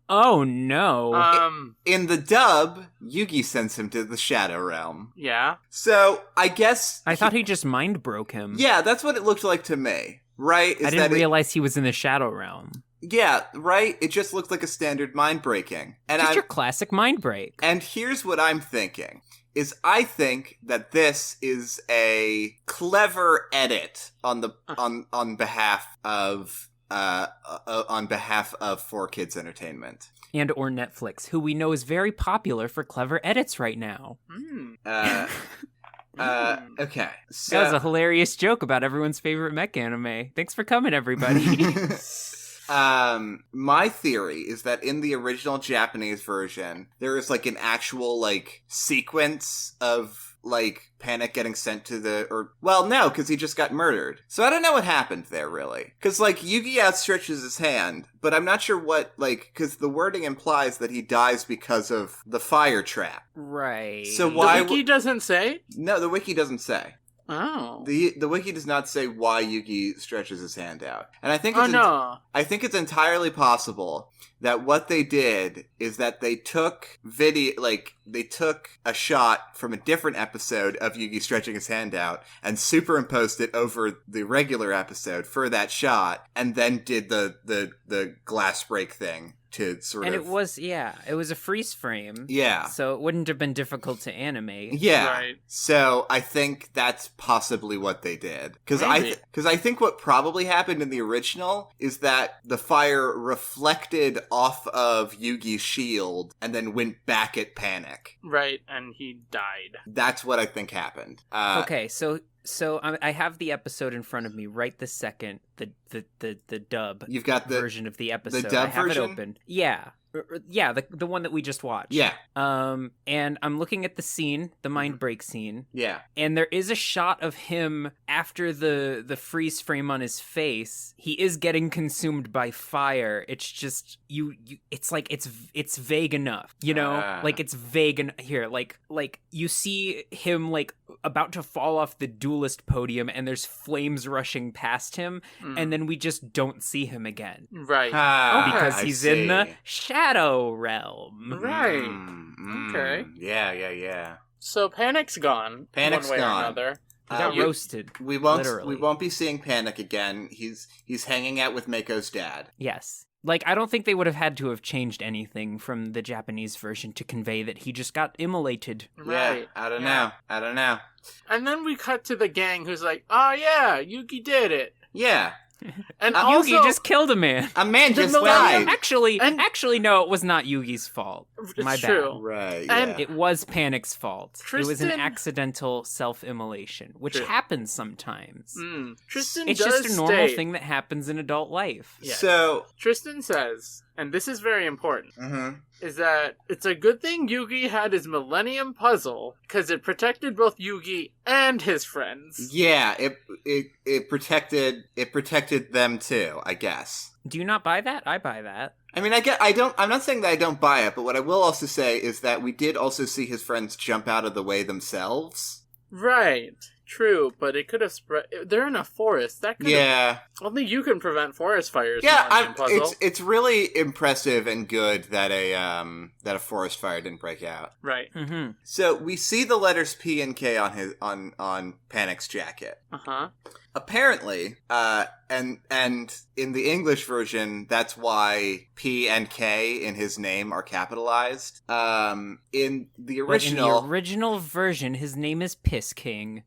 Oh, no. In the dub, Yugi sends him to the Shadow Realm. Yeah. So, I guess... I thought he just mind broke him. Yeah, that's what it looked like to me. Right? I didn't realize he was in the Shadow Realm. Yeah, right? It just looked like a standard mind breaking. And just your classic mind break. And here's what I'm thinking. is I think that this is a clever edit on behalf of 4Kids Entertainment. And or Netflix, who we know is very popular for clever edits right now. Okay. So that was a hilarious joke about everyone's favorite mech anime. Thanks for coming, everybody. My theory is that in the original Japanese version, there is like an actual like sequence of like PaniK getting sent to no, because he just got murdered. So I don't know what happened there, really. Because, like, Yugi outstretches his hand, but I'm not sure what, like, because the wording implies that he dies because of the fire trap. Right. So why... The wiki doesn't say? No, the wiki doesn't say. Oh. The wiki does not say why Yugi stretches his hand out. And I think I think it's entirely possible that what they did is that they took they took a shot from a different episode of Yugi stretching his hand out and superimposed it over the regular episode for that shot, and then did the glass break thing to sort of... And it was a freeze frame. Yeah. So it wouldn't have been difficult to animate. Yeah. Right. So I think that's possibly what they did. Because I think what probably happened in the original is that the fire reflected off of Yugi's shield and then went back at PaniK. Right, and he died. That's what I think happened. Okay, so I have the episode in front of me right this second. The dub. You've got the version of the episode. The dub I have version? it open. Yeah. Yeah, the one that we just watched. Yeah. And I'm looking at the scene, the mind break scene. Yeah. And there is a shot of him after the freeze frame on his face. He is getting consumed by fire. It's just it's like it's vague enough, you know? Like it's vague here. Like you see him like about to fall off the duelist podium and there's flames rushing past him and then we just don't see him again. Right. Because he's in the Shadow Realm. Right. Okay. Yeah. So PaniK's gone. PaniK's one way gone. Or another. He got roasted. We won't literally. be seeing PaniK again. He's hanging out with Mako's dad. Yes. Like, I don't think they would have had to have changed anything from the Japanese version to convey that he just got immolated. Right. Yeah, I don't know. And then we cut to the gang who's like, oh yeah, Yugi did it. Yeah. And also, Yugi just killed a man. A man just Millennium- died. Actually, no, it was not Yugi's fault. My It's bad. true. Right. And Yeah. It was PaniK's fault. It was an Tristan- accidental self-immolation, which True. happens sometimes. Tristan It's does just a normal state- thing that happens in adult life. Yeah. So. Tristan says, and this is very important, Mhm. is that it's a good thing Yugi had his Millennium Puzzle, because it protected both Yugi and his friends. Yeah. It protected them too, I guess. Do you not buy that? I buy that. I mean, I'm not saying that I don't buy it, but what I will also say is that we did also see his friends jump out of the way themselves. Right. True, but it could have spread. They're in a forest. That could Yeah. Only you can prevent forest fires. Yeah, Millennium Puzzle. it's really impressive and good that a forest fire didn't break out. Right. Mm-hmm. So we see the letters P and K on PaniK's jacket. Uh-huh. Apparently, and in the English version, that's why P and K in his name are capitalized. In the original, In the original version, his name is Piss King.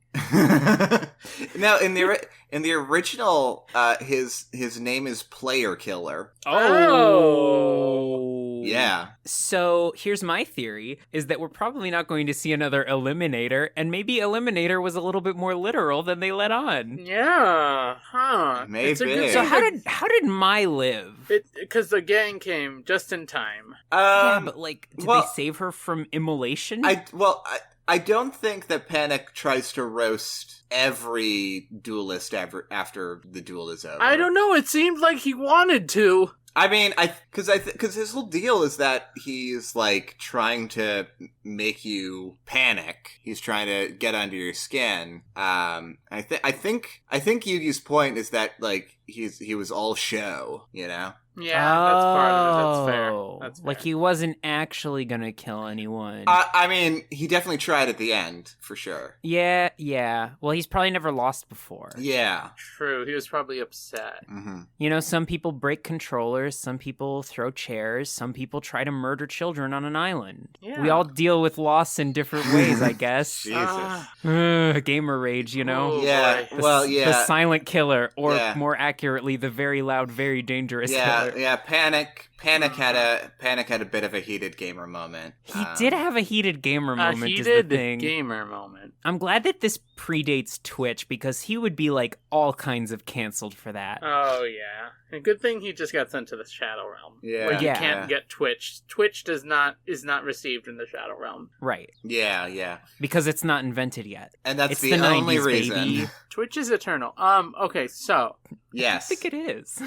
no, in the original, his name is Player Killer. Oh. Yeah. So here's my theory, is that we're probably not going to see another Eliminator, and maybe Eliminator was a little bit more literal than they let on. Yeah. Huh. Maybe. It's a good So thing how did Mai live? because the gang came just in time. Yeah, but like, did they save her from immolation? I don't think that PaniK tries to roast every duelist after the duel is over. I don't know. It seemed like he wanted to. I mean, because his whole deal is that he's like trying to make you panic. He's trying to get under your skin. I think Yugi's point is that like he was all show, you know? Yeah, that's part of it. That's fair. That's fair. Like he wasn't actually gonna kill anyone. I mean, he definitely tried at the end, for sure. Yeah. Well, he's probably never lost before. Yeah. True. He was probably upset. Mm-hmm. You know, some people break controllers, some people throw chairs, some people try to murder children on an island. Yeah. We all deal with loss in different ways, I guess. Jesus. Gamer rage, you know? Oh, Yeah. boy. The silent killer, or more accurately, the very loud, very dangerous killer. Yeah, PaniK had a bit of a heated gamer moment. He did have a heated gamer moment. A is the heated thing. gamer moment. I'm glad that this predates Twitch because he would be like all kinds of canceled for that. Oh yeah, a good thing he just got sent to the Shadow Realm. Yeah, where you can't get Twitch. Twitch is not received in the Shadow Realm. Right. Yeah. Because it's not invented yet. And that's it's the only 90s, reason. Baby. Twitch is eternal. Okay, so yes, I think it is.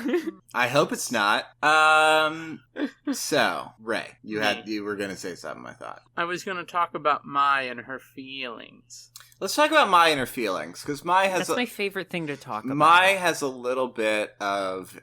I hope it's not. So Ray, you were gonna say something. I thought I was gonna talk about Mai and her feelings. Let's talk about Mai and her feelings, because Mai has my favorite thing to talk about. Mai has a little bit of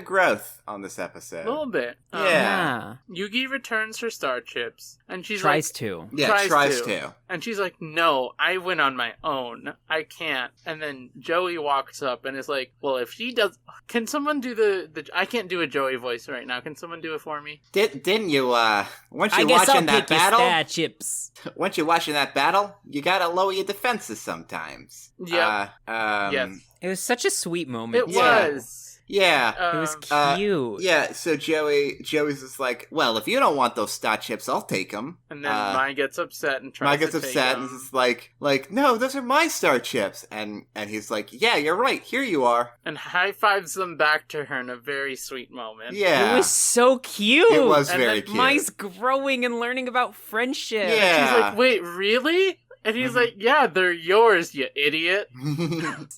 growth on this episode. A little bit. Yeah. Yugi returns her star chips, and she's tries like, to. Yeah, tries to. And she's like, no, I went on my own. I can't. And then Joey walks up and is like, well, if she does... Can someone do the... I can't do a Joey voice right now. Can someone do it for me? Didn't you, once I you're guess watching I'll that pick battle... Your star chips. Once you're watching that battle, you gotta lower your defenses sometimes. Yeah. Yes. It was such a sweet moment. It was. Yeah. It was cute. Yeah, so Joey's just like, well, if you don't want those star chips, I'll take them. And then Mai gets upset and tries to take them. Mai gets upset and is like, no, those are my star chips. And he's like, yeah, you're right, here you are. And high-fives them back to her in a very sweet moment. Yeah. It was so cute. It was very cute. Mai's growing and learning about friendship. Yeah. And she's like, wait, really? And he's like, yeah, they're yours, you idiot.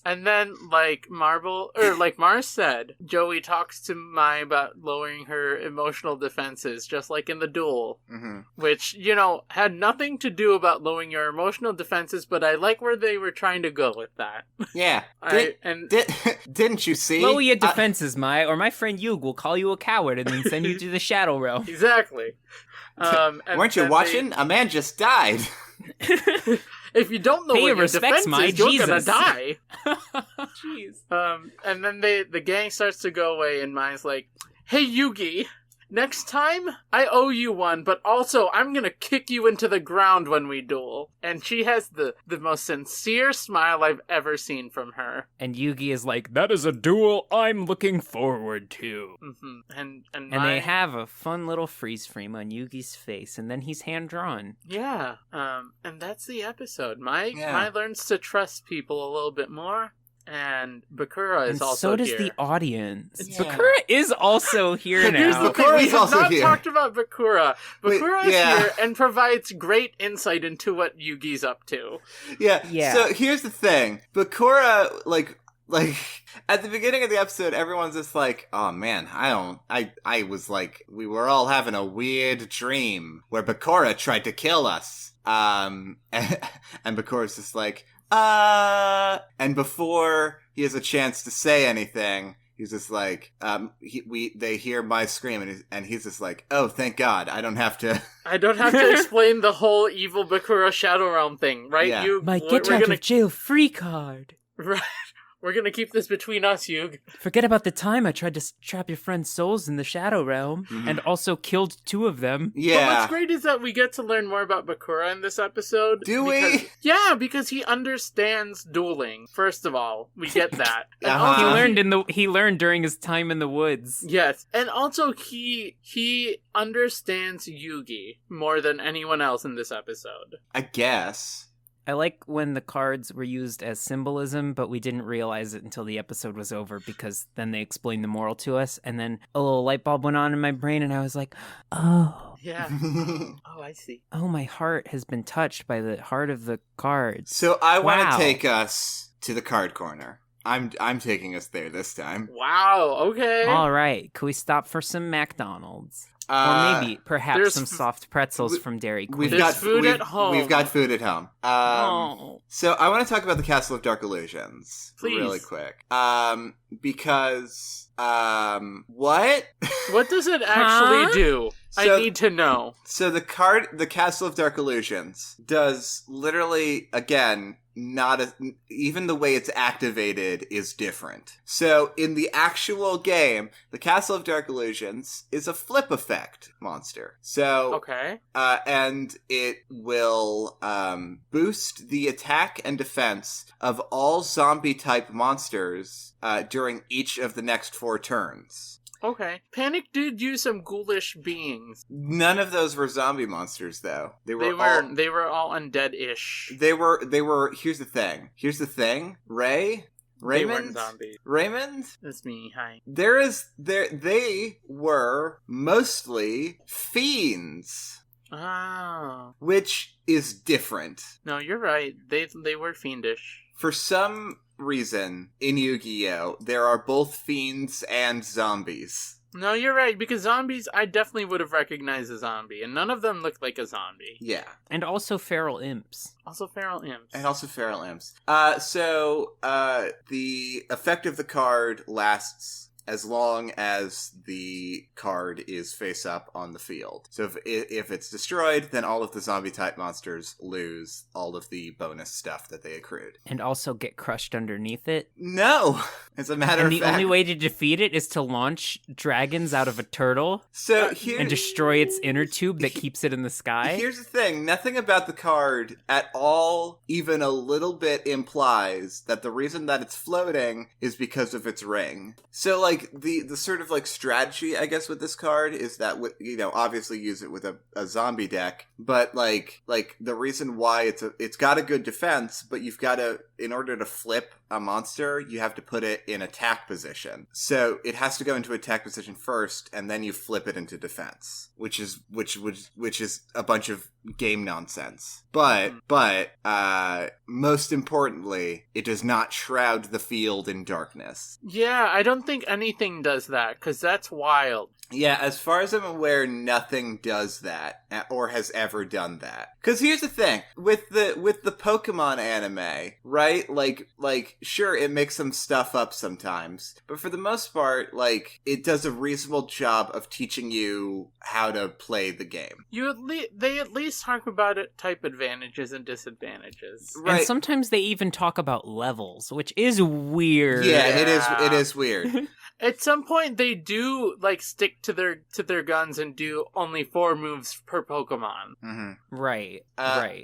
And then, like Mars said, Joey talks to Mai about lowering her emotional defenses, just like in the duel. Mm-hmm. Which, had nothing to do about lowering your emotional defenses, but I like where they were trying to go with that. Yeah. Didn't you see? Lower your defenses, Mai, or my friend Yugi will call you a coward and then send you to the Shadow Realm. Exactly. Weren't you watching? A man just died. If you don't know Pay what your respects, defense is, you're gonna die. Jeez. And then the gang starts to go away, and Mai's like, "Hey Yugi, next time I owe you one, but also I'm gonna kick you into the ground when we duel." And she has the most sincere smile I've ever seen from her. And Yugi is like, "That is a duel I'm looking forward to." Mm-hmm. And they have a fun little freeze frame on Yugi's face, and then he's hand drawn. Yeah. And that's the episode. Mai learns to trust people a little bit more. And Bakura is also here. So does the audience. Yeah. Bakura is also here now. Here's the thing, we have not talked about Bakura. Bakura is here and provides great insight into what Yugi's up to. Yeah. So here's the thing. Bakura, like at the beginning of the episode, everyone's just like, oh man, I was like, we were all having a weird dream where Bakura tried to kill us. And Bakura's just like, and before he has a chance to say anything, he's just like, they hear my scream, and he's just like, oh, thank God, I don't have to explain the whole evil Bakura Shadow Realm thing, right? Yeah. My get out of jail free card. Right. We're gonna keep this between us, Yug. Forget about the time I tried to trap your friend's souls in the Shadow Realm, and also killed 2 of them. Yeah. But what's great is that we get to learn more about Bakura in this episode. Do we? Yeah, because he understands dueling. First of all, we get that. And also, he learned during his time in the woods. Yes, and also he understands Yugi more than anyone else in this episode. I guess. I like when the cards were used as symbolism, but we didn't realize it until the episode was over, because then they explained the moral to us, and then a little light bulb went on in my brain, and I was like, oh. Yeah. Oh, I see. Oh, my heart has been touched by the heart of the cards. So I want to take us to the card corner. I'm taking us there this time. Wow, okay. All right. Can we stop for some McDonald's? Or maybe, perhaps, there's some soft pretzels from Dairy Queen. We've There's got food at home. We've got food at home. So I want to talk about the Castle of Dark Illusions really quick. Because what? What does it actually do? So, I need to know. So the Castle of Dark Illusions does literally, again, even the way it's activated is different. So in the actual game, the Castle of Dark Illusions is a flip effect monster. So okay, and it will boost the attack and defense of all zombie type monsters during each of the next 4 turns. Okay. PaniK did use some ghoulish beings. None of those were zombie monsters, though. They were all undead-ish. They were. Here's the thing. Raymond. They weren't zombies. Raymond. That's me. Hi. They were mostly fiends. Oh. Which is different. No, you're right. They were fiendish. For some reason, in Yu-Gi-Oh, there are both fiends and zombies. No, you're right, because zombies, I definitely would have recognized a zombie, and none of them looked like a zombie. Yeah. And also feral imps. So the effect of the card lasts as long as the card is face up on the field. So if it's destroyed, then all of the zombie-type monsters lose all of the bonus stuff that they accrued. And also get crushed underneath it? No! As a matter of fact. And the only way to defeat it is to launch dragons out of a turtle and destroy its inner tube that keeps it in the sky? Here's the thing. Nothing about the card at all, even a little bit, implies that the reason that it's floating is because of its ring. So, like, the sort of, like, strategy, I guess, with this card is that, obviously use it with a zombie deck, but, like, the reason why it's got a good defense, but you've got to, in order to flip a monster, you have to put it in attack position. So it has to go into attack position first, and then you flip it into defense, which is a bunch of game nonsense. But most importantly, it does not shroud the field in darkness. Yeah, I don't think anything does that, because that's wild. Yeah, as far as I'm aware, nothing does that, or has ever done that. Because here's the thing, with the Pokemon anime, right? Like, sure, it makes some stuff up sometimes, but for the most part, like, it does a reasonable job of teaching you how to play the game. They at least talk about it, type advantages and disadvantages. Right. And sometimes they even talk about levels, which is weird. Yeah, it is weird. At some point, they do, like, stick to their guns and do only 4 moves per Pokemon. Mm-hmm. Right.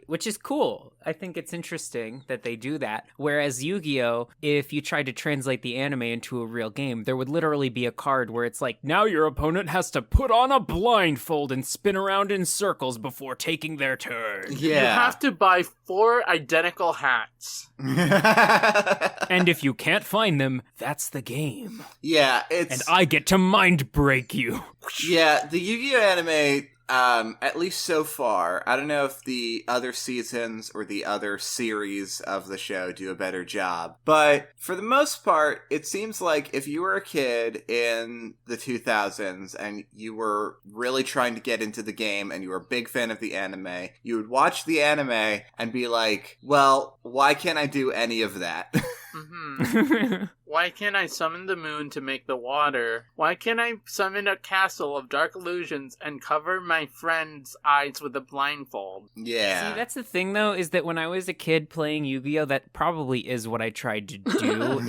Which is cool. I think it's interesting that they do that. Whereas Yu-Gi-Oh, if you tried to translate the anime into a real game, there would literally be a card where it's like, now your opponent has to put on a blindfold and spin around in circles before taking their turn. Yeah. You have to buy 4 identical hats. And if you can't find them, that's the game. Yeah, and I get to mind break you. Yeah, the Yu-Gi-Oh anime, at least so far, I don't know if the other seasons or the other series of the show do a better job, but for the most part, it seems like if you were a kid in the 2000s and you were really trying to get into the game and you were a big fan of the anime, you would watch the anime and be like, well, why can't I do any of that? Mm-hmm. Why can't I summon the moon to make the water? Why can't I summon a castle of dark illusions and cover my friend's eyes with a blindfold? Yeah. See, that's the thing, though, is that when I was a kid playing Yu-Gi-Oh, that probably is what I tried to do,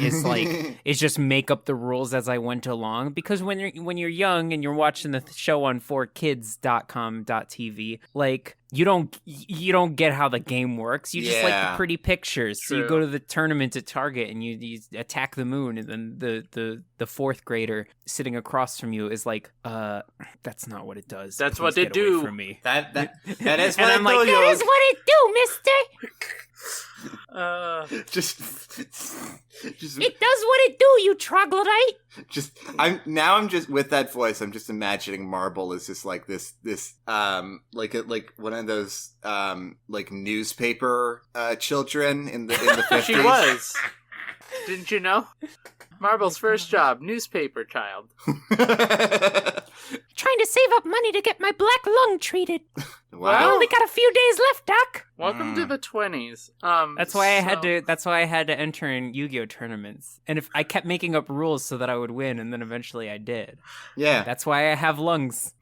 is just make up the rules as I went along. Because when you're young and you're watching the show on 4kids.com.tv, like, you don't get how the game works. You just like the pretty pictures. True. So you go to the tournament at Target and you attack the moon, and then the 4th grader sitting across from you is like, that's not what it does. That's Please what they get do. away from me. That is what and I I'm like, told you. that is what it do, mister. Just it does what it do, you troglodyte. I'm just with that voice. I'm just imagining Marble as just like this like one of those like newspaper children in the 50s. She was. Didn't you know? Marble's first job, newspaper child. Trying to save up money to get my black lung treated. Wow. I only got a few days left, Doc. Welcome to the 20s. That's why I had to enter in Yu-Gi-Oh tournaments. And if I kept making up rules so that I would win, and then eventually I did. Yeah. That's why I have lungs.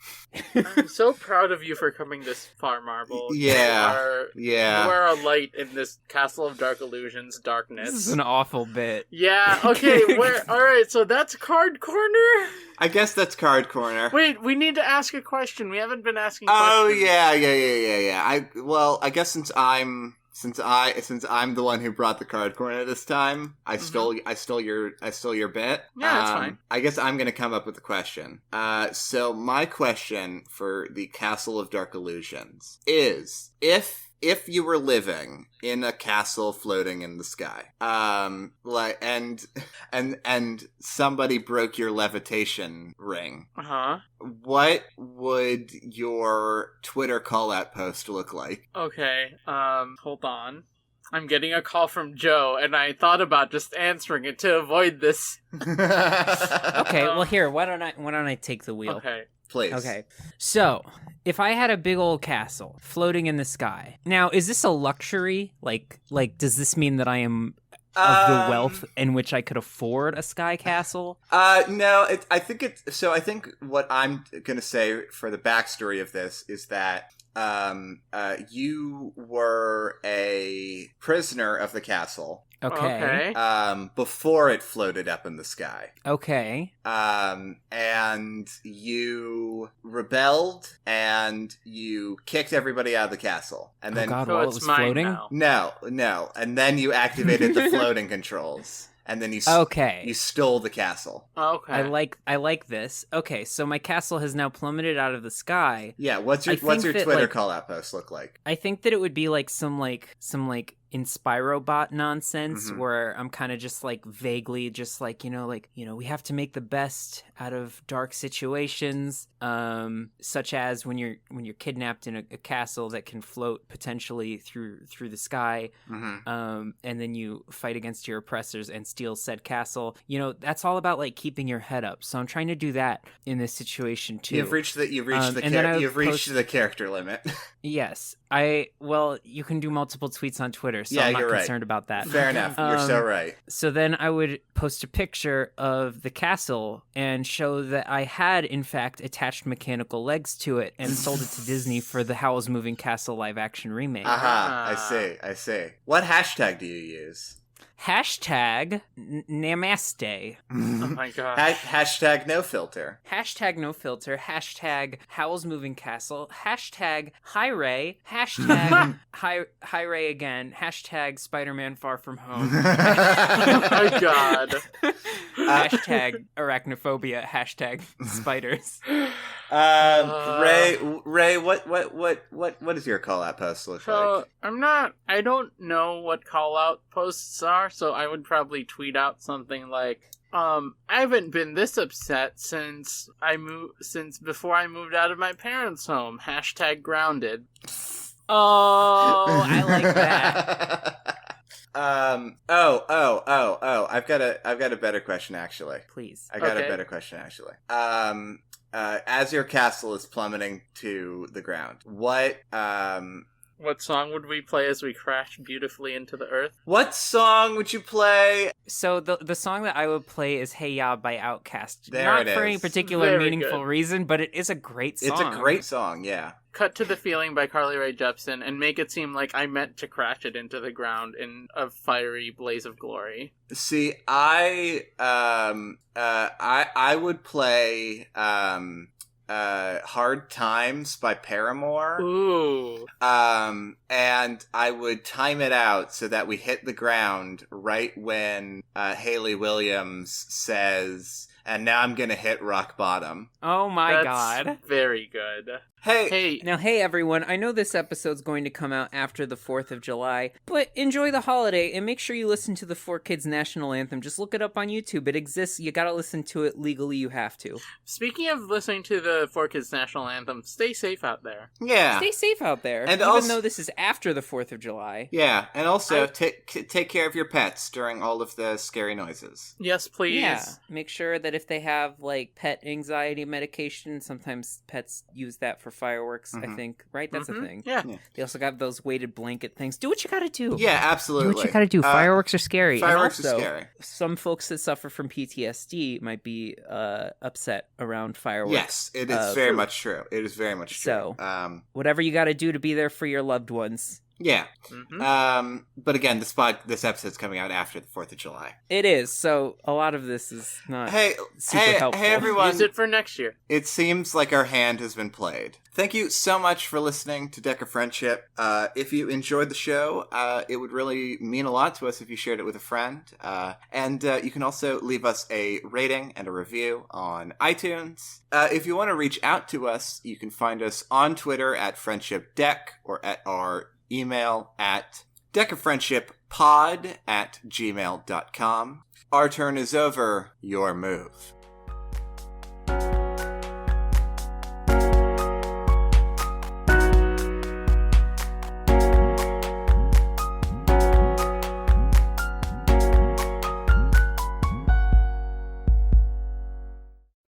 I'm so proud of you for coming this far, Marble. Yeah. You are a light in this Castle of Dark Illusions darkness. This is an awful bit. Yeah, okay, alright, so that's Card Corner? I guess that's Card Corner. Wait, we need to ask a question. We haven't been asking questions. Oh, yeah. I guess since I'm the one who brought the Card Corner this time, I stole your bit. Yeah, that's fine. I guess I'm gonna come up with a question. So my question for the Castle of Dark Illusions is if you were living in a castle floating in the sky, and somebody broke your levitation ring, what would your Twitter call-out post look like? Okay, hold on. I'm getting a call from Joe, and I thought about just answering it to avoid this. Okay, well here, why don't I take the wheel? Okay. Please. Okay. So, if I had a big old castle floating in the sky. Now, is this a luxury? Like does this mean that I am of the wealth in which I could afford a sky castle? No, I think what I'm going to say for the backstory of this is that you were a prisoner of the castle. Okay. Before it floated up in the sky. Okay. And you rebelled and you kicked everybody out of the castle. And then while it was floating? Now. No. And then you activated the floating controls. And then you stole the castle. Okay. I like this. Okay, so my castle has now plummeted out of the sky. Yeah, what's your Twitter call out post look like? I think that it would be like some Inspirobot nonsense where I'm kind of just like vaguely just like, we have to make the best out of dark situations, such as when you're kidnapped in a castle that can float potentially through the sky, and then you fight against your oppressors and steal said castle. That's all about like keeping your head up. So I'm trying to do that in this situation too. You've reached the character limit. Yes. You can do multiple tweets on Twitter, so I'm not concerned about that. Fair enough. You're so right. So then I would post a picture of the castle and show that I had, in fact, attached mechanical legs to it and sold it to Disney for the Howl's Moving Castle live-action remake. I see. What hashtag do you use? Hashtag Namaste. Oh my god. Hashtag no filter. Hashtag no filter. Hashtag Howl's Moving Castle. Hashtag Hi Ray. Hashtag Hi Ray again. Hashtag Spider-Man Far From Home. Oh my god. Hashtag arachnophobia. Hashtag spiders. Ray, what does your call out post look like? I don't know what call out posts are, so I would probably tweet out something like, I haven't been this upset since before I moved out of my parents' home. Hashtag grounded. Oh, I like that. I've got a better question actually. Please. I got a better question actually. As your castle is plummeting to the ground, what song would we play as we crash beautifully into the earth? What song would you play? So the song that I would play is Hey Ya by Outkast. Not for any particular meaningful reason, but it is a great song. It's a great song, yeah. Cut to the Feeling by Carly Rae Jepsen and make it seem like I meant to crash it into the ground in a fiery blaze of glory. See, I would play Hard Times by Paramore. Ooh. And I would time it out so that we hit the ground right when Hayley Williams says, and now I'm gonna hit rock bottom. Oh my That's god. very good. Hey. Now, hey everyone, I know this episode's going to come out after the 4th of July, but enjoy the holiday and make sure you listen to the 4Kids National Anthem. Just look it up on YouTube. It exists. You gotta listen to it legally. You have to. Speaking of listening to the 4Kids National Anthem, stay safe out there. Yeah. Stay safe out there. And even though this is after the 4th of July. Yeah, and also take care of your pets during all of the scary noises. Yes, please. Yeah. Make sure that if they have, like, pet anxiety medication, sometimes pets use that for fireworks, I think. Right? That's a thing. Yeah. They also got those weighted blanket things. Do what you gotta do. Yeah, absolutely. Do what you gotta do. Fireworks are scary. Fireworks and also, are scary. Some folks that suffer from PTSD might be upset around fireworks. Yes, it is very much true. It is very much true. So, whatever you gotta do to be there for your loved ones. Yeah. But again, this episode's coming out after the 4th of July. It is, so a lot of this is not super helpful. Hey, everyone. Use it for next year. It seems like our hand has been played. Thank you so much for listening to Deck of Friendship. If you enjoyed the show, it would really mean a lot to us if you shared it with a friend. And you can also leave us a rating and a review on iTunes. If you want to reach out to us, you can find us on Twitter at FriendshipDeck or at our email at deckoffriendshippod@gmail.com. Our turn is over. Your move.